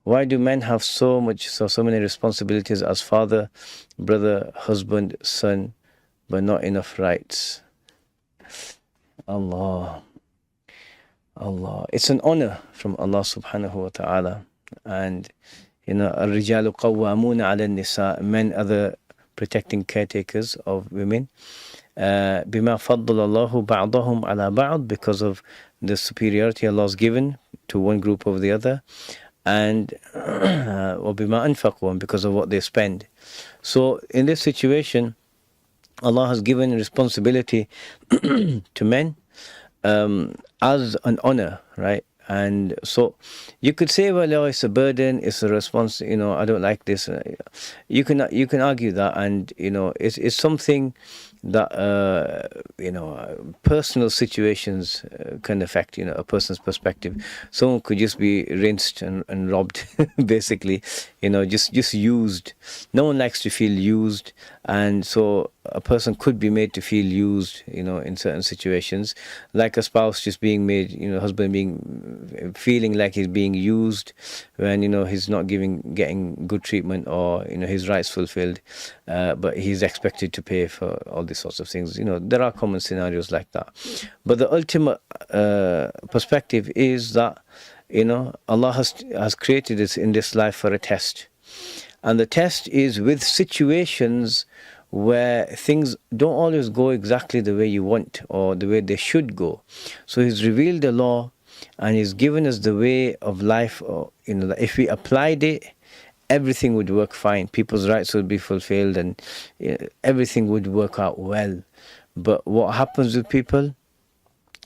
Why do men have so many responsibilities as father, brother, husband, son, but not enough rights? Allah. It's an honor from Allah subhanahu wa ta'ala. And, الرجال قوامون على النساء, men are the protecting caretakers of women. بما فضل الله بعضهم على بعض, because of the superiority Allah has given to one group over the other. And وبما أنفقوا, because of what they spend. So in this situation, Allah has given responsibility to men as an honor, right? And so you could say, well, oh, it's a burden, it's a response, I don't like this. You can argue that, and it's something that personal situations can affect a person's perspective. Someone could just be rinsed and robbed, basically, just used. No one likes to feel used, and so a person could be made to feel used, in certain situations, like a spouse just being made, husband feeling like he's being used when he's not getting good treatment, or his rights fulfilled, but he's expected to pay for all these sorts of things. There are common scenarios like that, but the ultimate perspective is that Allah has created us in this life for a test, and the test is with situations where things don't always go exactly the way you want or the way they should go. So He's revealed the law, and He's given us the way of life, or if we applied it, everything would work fine. People's rights would be fulfilled, and everything would work out well. But what happens with people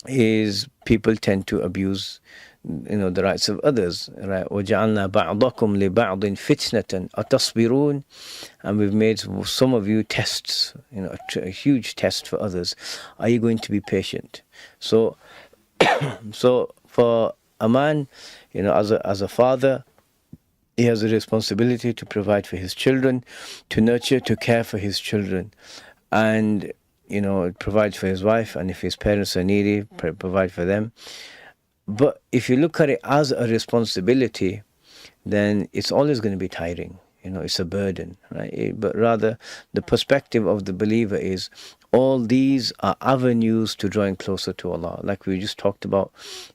is people tend to abuse the rights of others, right? وَجَعَلْنَا بَعْضَكُمْ لِبَعْضٍ فِتْنَةً أَتَصْبِرُونَ, and we've made some of you tests, a huge test for others. Are you going to be patient? So for a man, as a father, he has a responsibility to provide for his children, to nurture, to care for his children, and provide for his wife, and if his parents are needy, provide for them. But if you look at it as a responsibility, then it's always going to be tiring. It's a burden, right? But rather, the perspective of the believer is all these are avenues to drawing closer to Allah. Like we just talked about,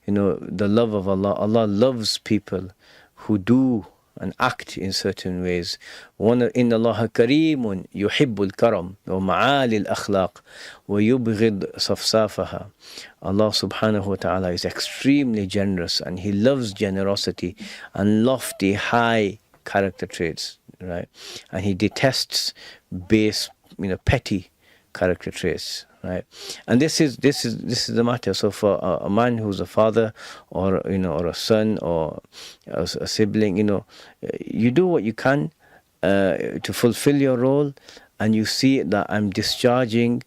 the love of Allah. Allah loves people who do and act in certain ways. إِنَّ اللَّهَ كَرِيمٌ يُحِبُّ الْكَرَمَ وَمَعَالِي الْأَخْلَاقِ وَيُبْغِضْ صَفْصَافَهَا. Allah subhanahu wa ta'ala is extremely generous, and He loves generosity and lofty, high character traits, right? And He detests base, petty character traits, right? And this is the matter. So for a man who's a father, or or a son, or a sibling, you do what you can to fulfill your role, and you see that I'm discharging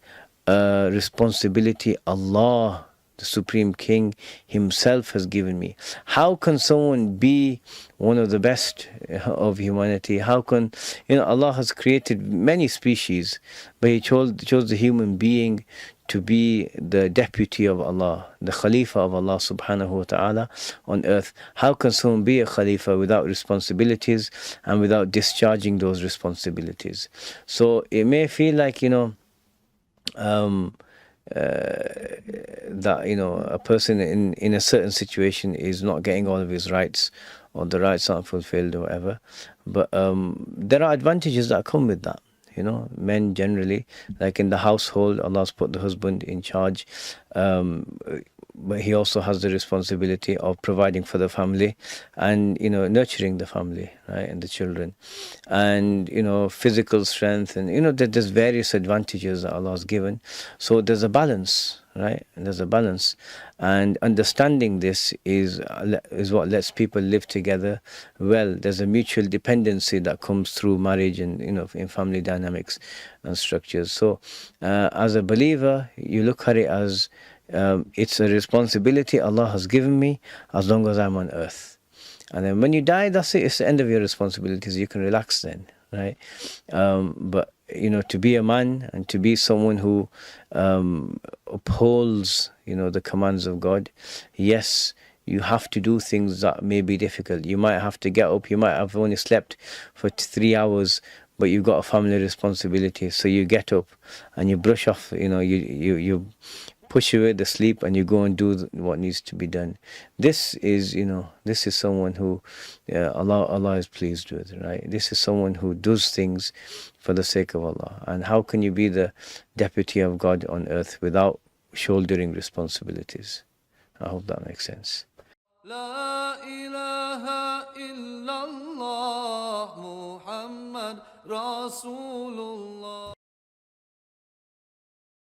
responsibility Allah, the Supreme King Himself, has given me. How can someone be one of the best of humanity? How can, Allah has created many species, but He chose the human being to be the deputy of Allah, the Khalifa of Allah subhanahu wa ta'ala on earth. How can someone be a Khalifa without responsibilities and without discharging those responsibilities? So it may feel like, that a person in a certain situation is not getting all of his rights, or the rights aren't fulfilled, or whatever, but there are advantages that come with that. Men generally, like in the household, Allah's put the husband in charge, but He also has the responsibility of providing for the family, and nurturing the family, right, and the children, and physical strength, and there's various advantages that Allah has given. So there's a balance, right? And there's a balance, and understanding this is what lets people live together well. There's a mutual dependency that comes through marriage and in family dynamics and structures. So as a believer, you look at it as it's a responsibility Allah has given me as long as I'm on earth. And then when you die, that's it. It's the end of your responsibilities. You can relax then, right? But to be a man and to be someone who upholds the commands of God, yes, you have to do things that may be difficult. You might have to get up, you might have only slept for 3 hours, but you've got a family responsibility. So you get up and you brush off, you push away the sleep and you go and do what needs to be done. This is someone who Allah is pleased with, right? This is someone who does things for the sake of Allah. And how can you be the deputy of God on earth without shouldering responsibilities? I hope that makes sense. La ilaha illallah Muhammad Rasulullah.